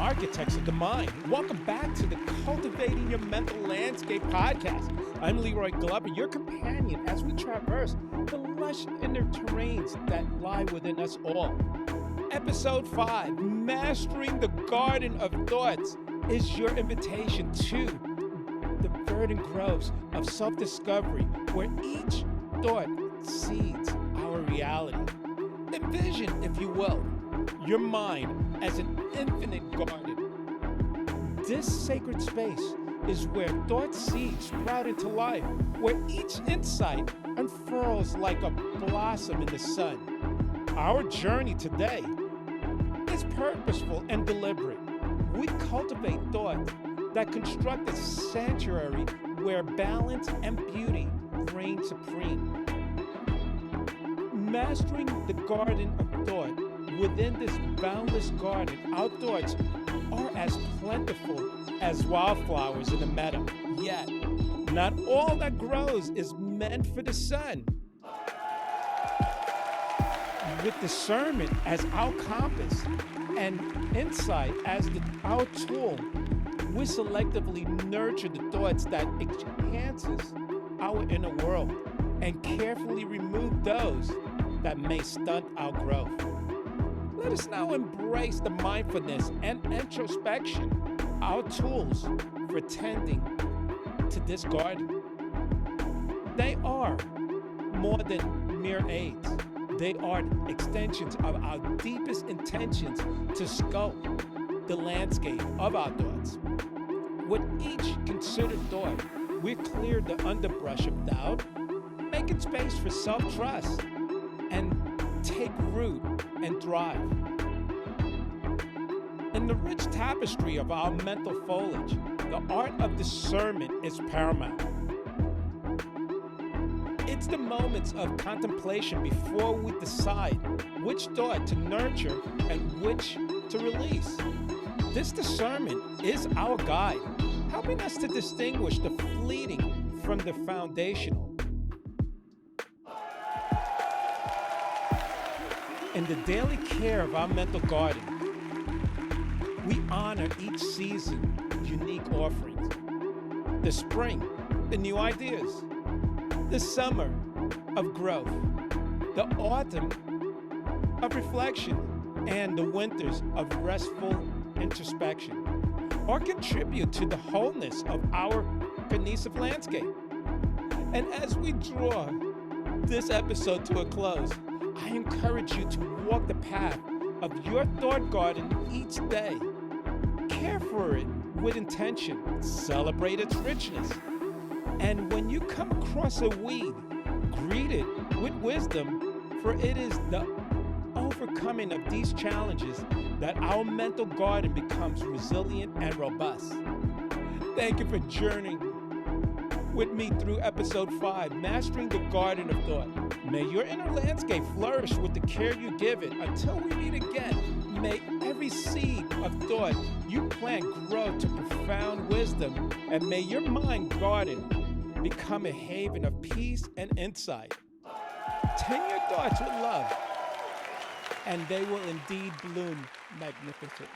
architects of the mind. Welcome back to the Cultivating Your Mental Landscape podcast. I'm Leroy, your companion as we traverse the lush inner terrains that lie within us all. Episode 5, Mastering the Garden of Thoughts, is your invitation to the verdant groves of self-discovery where each thought seeds our reality. Envision, if you will, your mind as an infinite garden. This sacred space is where thought seeds sprout into life, where each insight unfurls like a blossom in the sun. Our journey today is purposeful and deliberate. We cultivate thoughts that construct a sanctuary where balance and beauty reign supreme. Mastering the garden of thought. Within this boundless garden, our thoughts are as plentiful as wildflowers in a meadow. Yet, not all that grows is meant for the sun. With discernment as our compass and insight as our tool, we selectively nurture the thoughts that enhances our inner world and carefully remove those that may stunt our growth. Let us now embrace the mindfulness and introspection, our tools for tending to this garden. They are more than mere aids. They are extensions of our deepest intentions to sculpt the landscape of our thoughts. With each considered thought, we clear the underbrush of doubt, making space for self-trust, and take root and thrive. In the rich tapestry of our mental foliage, the art of discernment is paramount. It's the moments of contemplation before we decide which thought to nurture and which to release. This discernment is our guide, helping us to distinguish the fleeting from the foundational. In the daily care of our mental garden, we honor each season unique offerings. The spring, the new ideas. The summer of growth. The autumn of reflection. And the winters of restful introspection. Or contribute to the wholeness of our cohesive landscape. And as we draw this episode to a close, I encourage you to walk the path of your thought garden each day. Care for it with intention. Celebrate its richness. And when you come across a weed, greet it with wisdom, for it is the overcoming of these challenges that our mental garden becomes resilient and robust. Thank you for journeying with me through episode 5, Mastering the Garden of Thought. May your inner landscape flourish with the care you give it. Until we meet again, may every seed of thought you plant grow to profound wisdom, and may your mind garden become a haven of peace and insight. Tend your thoughts with love, and they will indeed bloom magnificently.